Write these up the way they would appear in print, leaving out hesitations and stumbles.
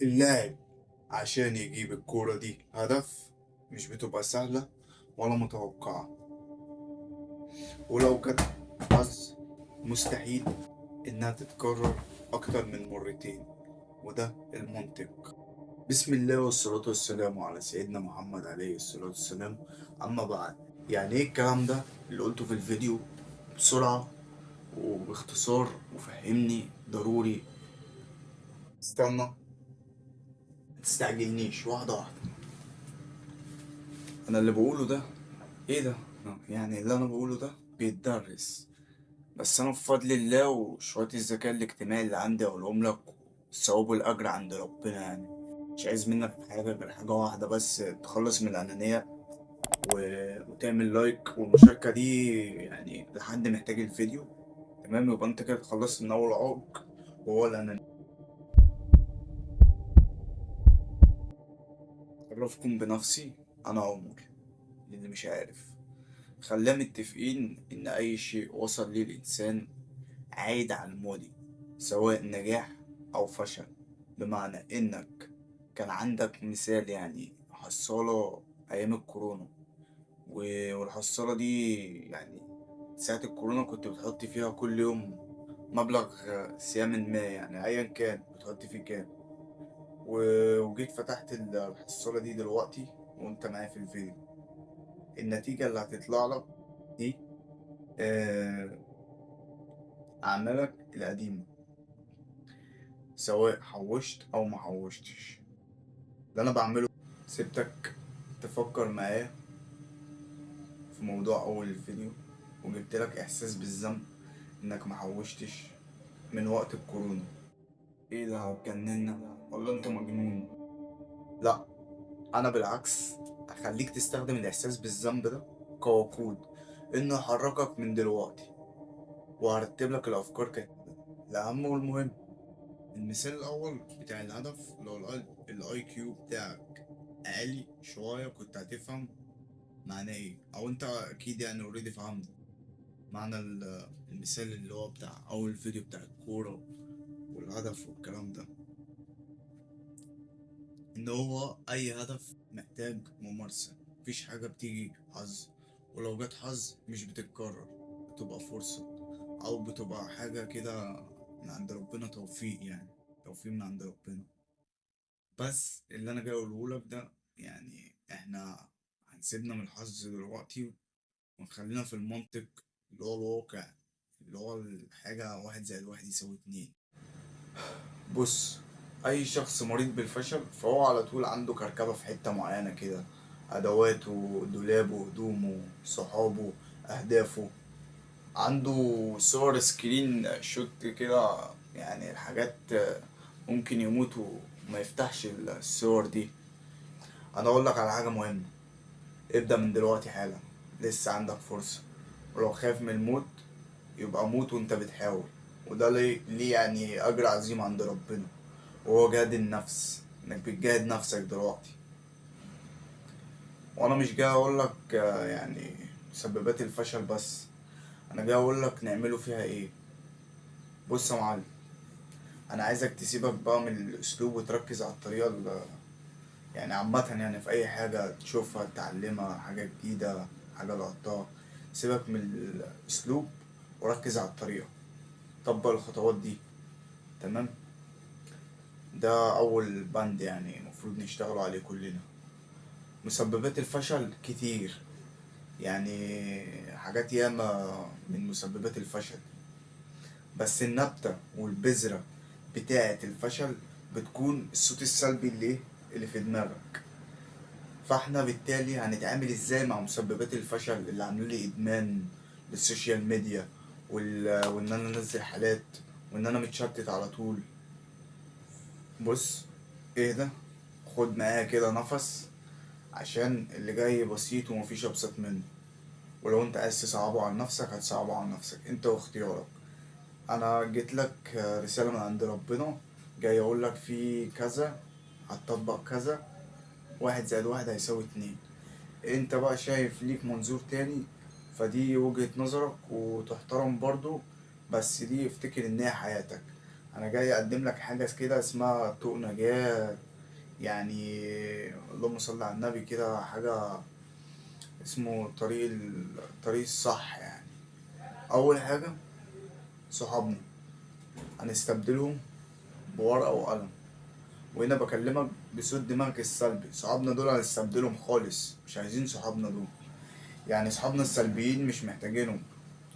اللاعب عشان يجيب الكورة دي هدف مش بتبقى سهلة ولا متوقعة، ولو كانت حظ مستحيل إنها تتكرر أكتر من مرتين، وده المنطق. بسم الله والصلاة والسلام على سيدنا محمد عليه الصلاة والسلام. أما بعد، يعني إيه الكلام ده اللي قلته في الفيديو؟ بسرعة وباختصار وفهمني ضروري. استنى، متستعجلنيش، واحدة واحدة. أنا اللي بقوله ده ايه ده؟ يعني اللي انا بقوله ده بيتدرس، بس انا بفضل الله وشوية الذكاء الاجتماعي اللي عندي اقولهم لك. الثواب والاجر عند ربنا يعني. مش عايز منك حاجة غير حاجة واحدة بس، تخلص من الانانية و... وتعمل لايك والمشاركة دي، يعني لحد محتاج الفيديو. تمام، يبقى انت كده اتخلصت من اول عائق، وهو الانانية. أعرفكم بنفسي، أنا عمر، اللي مش عارف. خلينا متفقين إن أي شيء وصل ليه الإنسان عايد على الماضي، سواء نجاح أو فشل. بمعنى إنك كان عندك مثال، يعني حصالة أيام الكورونا، والحصالة دي يعني ساعة الكورونا كنت بتحط فيها كل يوم مبلغ سيام ما، يعني أيا كان بتحط فيه كام. وجيت فتحت الحصالة دي دلوقتي وأنت معايا في الفيديو. النتيجة اللي هتطلع لك دي آه، أعمالك القديمة، سواء حوشت أو ما حوشتش. اللي أنا بعمله، سبتك تفكر معايا في موضوع أول الفيديو، وجبت لك إحساس بالذنب إنك ما حوشتش من وقت الكورونا. إيه ده، هتجننا ولا أنت مجنون؟ لأ، أنا بالعكس هخليك تستخدم الإحساس بالذنب ده كوقود إنه يحركك من دلوقتي، وهرتب لك الأفكار الأهم والمهم. المثال الأول بتاع الهدف، لو الاي كيو بتاعك عالي شوية كنت هتفهم معناه ايه، او انت اكيد يعني اوريدي فهمت معنى المثال اللي هو بتاع اول فيديو بتاع الكورة والهدف والكلام ده. ان هو اي هدف محتاج ممارسة، مفيش حاجة بتيجي حظ، ولو جت حظ مش بتتكرر، بتبقى فرصة، او بتبقى حاجة كده من عند ربنا، توفيق يعني، توفيق من عند ربنا. بس اللي انا جاي اقوله لك ده، يعني احنا هنسيبنا من الحظ دلوقتي ونخلينا في المنطق اللي هو الواقع، اللي هو الحاجة 1+1=2. بص، أي شخص مريض بالفشل فهو على طول عنده كركبة في حتة معينة كده: أدواته، دولابه، هدومه، صحابه، أهدافه. عنده صور سكرين شوت كده، يعني الحاجات ممكن يموت وما يفتحش الصور دي. أنا أقول لك على حاجة مهمة: ابدأ من دلوقتي حالا، لسه عندك فرصة. ولو خايف من الموت يبقى موت وانت بتحاول، وده ليه يعني أجر عظيم عند ربنا، وهو جهاد النفس، انك بتجاهد نفسك دلوقتي. وانا مش جاي اقولك يعني مسببات الفشل بس، انا جاي اقولك نعمله فيها ايه. بص يا معلم، انا عايزك تسيبك بقى من الاسلوب وتركز على الطريقة يعني عامة، يعني في اي حاجة تشوفها تتعلمها، حاجة جديدة، حاجة لقطتها. سيبك من الاسلوب وركز على الطريقة، طبق الخطوات دي. تمام، ده أول بند يعني المفروض نشتغلوا عليه كلنا. مسببات الفشل كتير، يعني حاجات ياما من مسببات الفشل، بس النبتة والبذرة بتاعة الفشل بتكون الصوت السلبي اللي في دماغك. فاحنا بالتالي هنتعامل ازاي مع مسببات الفشل اللي عاملين لي ادمان للسوشيال ميديا، وان انا انزل حالات، وان انا متشتت على طول. بص، اهدى، خد معايا كده نفس، عشان اللي جاي بسيط ومفيش ابسط منه. ولو انت عايز تصعبه على نفسك هتصعبه على نفسك، انت واختيارك. انا جيت لك رسالة من عند ربنا، جاي اقول لك في كذا، هتطبق كذا، 1+1=2. انت بقى شايف ليك منظور تاني، فدي وجهة نظرك وتحترم برضو، بس دي افتكر ان هي حياتك. انا جاي اقدم لك حاجة كده اسمها طوق نجاة، يعني اللهم صل على النبي، كده حاجة اسمه الطريق الصح يعني. اول حاجة، صحابنا هنستبدلهم بورقة وقلم. وهنا بكلمك بصوت دماغك السلبي، صحابنا دول هنستبدلهم خالص، مش عايزين صحابنا دول. يعني صحابنا السلبيين مش محتاجينهم.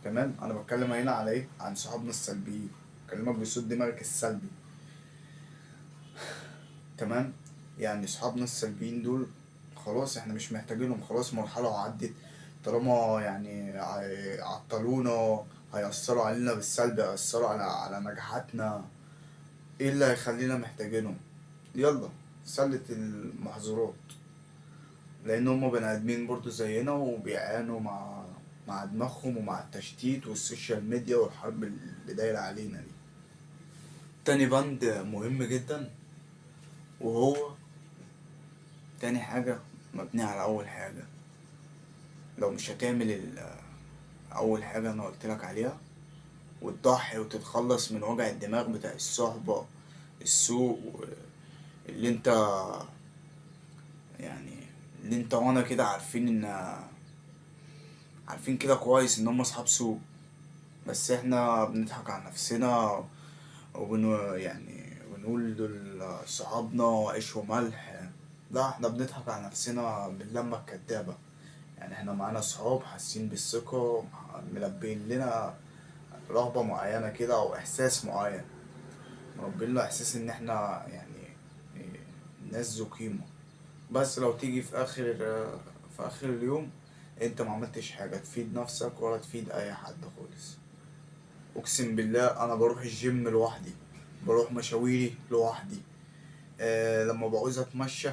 تمام، انا بتكلم هنا على ايه؟ عن صحابنا السلبيين، بكلمك بصوت دماغك السلبي. تمام، يعني صحابنا السلبيين دول خلاص احنا مش محتاجينهم، خلاص مرحلة وعدت. طالما يعني عطلونا، هيأثروا علينا بالسلب، هيأثروا على نجاحاتنا. ايه اللي هيخلينا محتاجينهم؟ يلا، سلة المحظورات. لان هم بني ادمين برضو زينا، وبيعانوا مع دماغهم ومع التشتيت والسوشيال ميديا والحرب اللي دايرة علينا دي. تاني بند مهم جدا، وهو تاني حاجة مبنية على أول حاجة. لو مش هتعمل أول حاجة أنا قلتلك عليها، وتضحي وتتخلص من وجع الدماغ بتاع الصحبة السوق، اللي انت يعني اللي انت وانا كده عارفين كده كويس ان هم اصحاب سوق، بس احنا بنضحك على نفسنا يعني ونقول دول صحابنا وعيش وملح. لا، احنا بنضحك على نفسنا باللمة الكدابة. يعني احنا معانا صحاب حاسين بالثقة، ملبين لنا رغبة معينة كده او احساس معين، مربين له احساس ان احنا يعني ناس ذو قيمة. بس لو تيجي في اخر اليوم، انت ما عملتش حاجة تفيد نفسك ولا تفيد اي حد خالص. اقسم بالله انا بروح الجيم لوحدي، بروح مشاويري لوحدي. لما بعوز اتمشى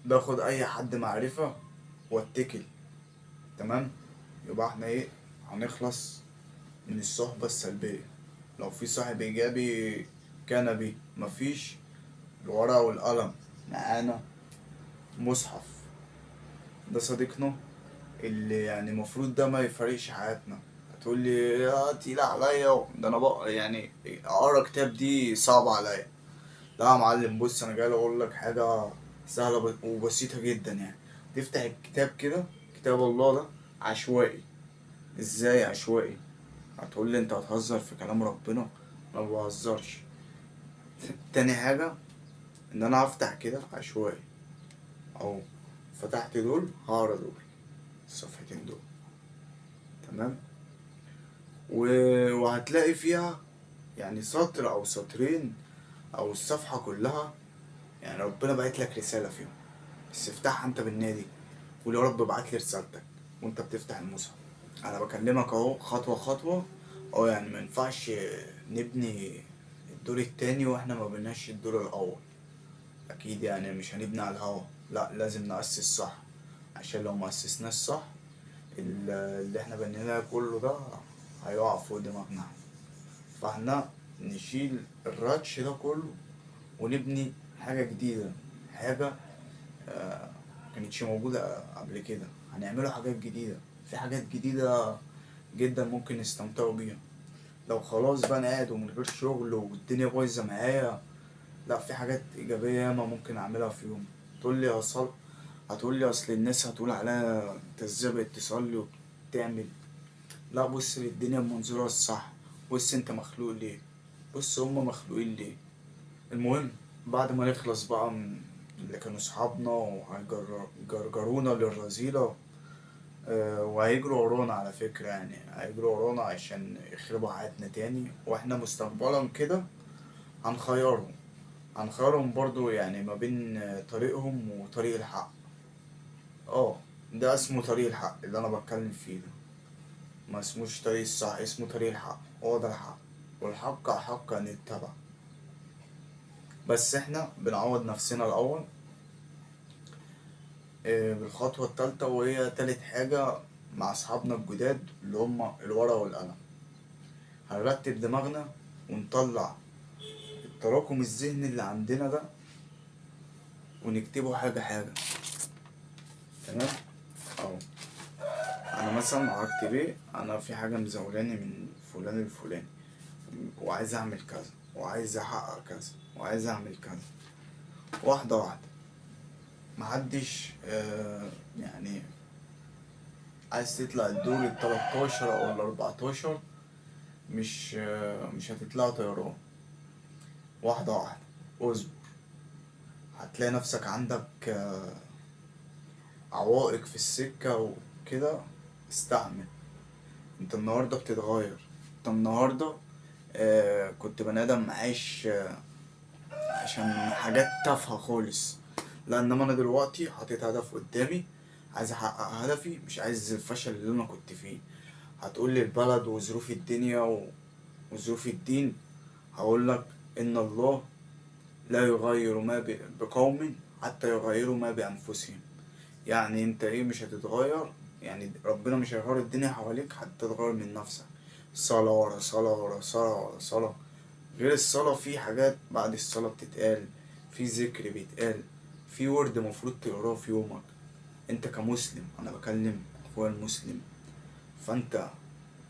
باخد اي حد معرفة واتكل. تمام، يبقى احنا ايه؟ هنخلص من الصحبة السلبية. لو في صاحب ايجابي كان بيه، مفيش، الورقة والقلم معانا، مصحف، ده صديقنا اللي يعني المفروض ده ما يفرقش حياتنا. هتقول لي يا تقيلة عليا، ده انا بقى يعني اقرا كتاب دي صعبة عليا. لا يا معلم، بص انا جاي اقول لك حاجة سهلة وبسيطة جدا يعني. تفتح الكتاب كده، كتاب الله ده عشوائي. ازاي عشوائي؟ هتقول لي انت هتهزر في كلام ربنا. ما بهزرش. تاني حاجة، ان انا هفتح كده عشوائي، او فتحت دول هقرا دول، الصفحتين دول. تمام، وهتلاقي فيها يعني سطر او سطرين او الصفحة كلها، يعني ربنا بعت لك رسالة فيهم. بس افتحها انت بالنادي، قول يا رب ابعت لي رسالتك وانت بتفتح المصحف. انا بكلمك اهو خطوة خطوة. اه يعني ما ينفعش نبني الدور التاني واحنا ما بناش الدور الاول. اكيد يعني مش هنبني على الهوا، لا لازم نأسس صح. عشان لو ما أسسناش صح، اللي احنا بنيناه كله ده هيقع فوق دماغنا. فاحنا نشيل الراتش ده كله ونبني حاجة جديدة، حاجة مكانتش موجودة قبل كده. هنعمله حاجات جديدة، في حاجات جديدة جدا ممكن نستمتعوا بيها. لو خلاص بقى انا قاعد ومن غير شغل والدنيا بايظة معايا، لا في حاجات إيجابية ياما ممكن أعملها في يوم. هتقولي أصل الناس هتقول عليها انت ازاي بقيت تصلي وبتعمل. لا، بص للدنيا بمنظورها الصح. بص انت مخلوق ليه، بص هما مخلوقين ليه. المهم، بعد ما نخلص بقى من اللي كانوا صحابنا وهيجرجرونا للرذيلة، وهيجروا ورانا على فكرة، يعني هيجروا ورانا عشان يخربوا حياتنا تاني، واحنا مستقبلا كده هنخيرهم هنخيرهم برضو، يعني ما بين طريقهم وطريق الحق. اه، ده اسمه طريق الحق اللي انا بتكلم فيه ده. ما اسموش طريق الصح، اسمه طريق الحق، هو ده الحق. والحق حق ان يتبع. بس احنا بنعود نفسنا الاول بالخطوة التالتة، وهي تالت حاجة مع اصحابنا الجداد اللي هما الورقة والقلم. هنرتب دماغنا ونطلع التراكم الذهني اللي عندنا ده ونكتبه حاجة حاجة. تمام، اهو انا مثلا هكتب ايه؟ انا في حاجة مزولاني من فلان الفلاني وعايز اعمل كذا، وعايز احقق كذا وعايز اعمل كذا، واحدة واحدة. محدش يعني عايز تطلع الدور ال13 او ال14، مش هتطلع طيران. واحدة واحدة، اصبر. هتلاقي نفسك عندك عوائق في السكة وكده، استحمل. انت النهاردة بتتغير. انت النهاردة كنت بني ادم عايش عشان حاجات تافهة خالص، لا انما انا دلوقتي حاطط هدف قدامي، عايز احقق هدفي، مش عايز الفشل اللي انا كنت فيه. هتقولي البلد وظروف الدنيا وظروف الدين، هقولك ان الله لا يغير ما بقوم حتى يغيروا ما بانفسهم. يعني انت ايه مش هتتغير؟ يعني ربنا مش هيغير الدنيا حواليك حتى تتغير من نفسك. صلاة ورا صلاة ورا صلاة ورا صلاة. غير الصلاة في حاجات بعد الصلاة بتتقال، في ذكر بيتقال، في ورد مفروض تقراه في يومك. انت كمسلم، انا بكلم اخويا المسلم، فانت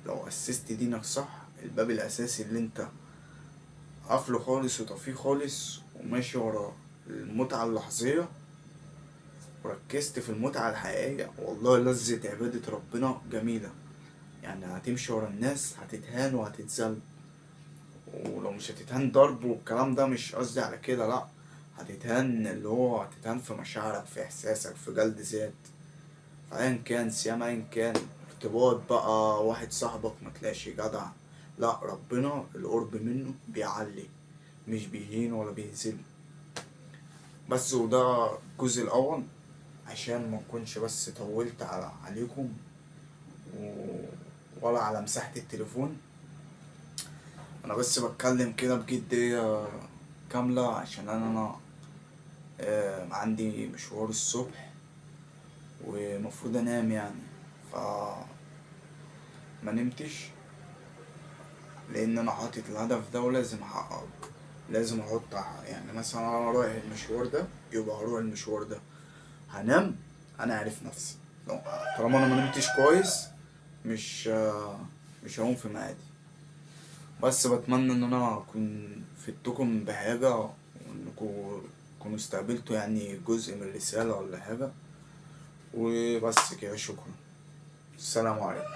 لو اسست دينك صح، الباب الاساسي اللي انت قافله خالص وطفيه خالص وماشي ورا المتعة اللحظية، وركزت في المتعة الحقيقية، والله لذة عبادة ربنا جميلة. يعني هتمشي ورا الناس هتتهان وهتتذل، ولو مش هتتهان ضرب والكلام ده مش قصدي على كده، لأ، هتتهان اللي هو هتتهان في مشاعرك، في إحساسك، في جلد ذات، في أيا كان سيام، أيا كان ارتباط بقى، واحد صاحبك متلاقيش جدع، لأ، ربنا القرب منه بيعلي، مش بيهين ولا بيهزل. بس وده الجزء الأول، عشان ما نكونش بس طولت عليكم و... ولا على مساحة التليفون. انا بس بتكلم كده بجدية كاملة عشان انا عندي مشوار الصبح ومفروض انام يعني. ف ما نمتش لان انا حاطط الهدف ده ولازم احققه. لازم احط يعني مثلا انا رايح المشوار ده، يبقى هروح المشوار ده. هنام، انا عارف نفسي، طالما انا ما نمتش كويس مش مش هقوم في ميعادي. بس بتمنى ان انا اكون فدتكم بحاجة، وانكم تكونوا استقبلتوا يعني جزء من الرسالة ولا حاجة. وبس كده، شكرا. السلام عليكم.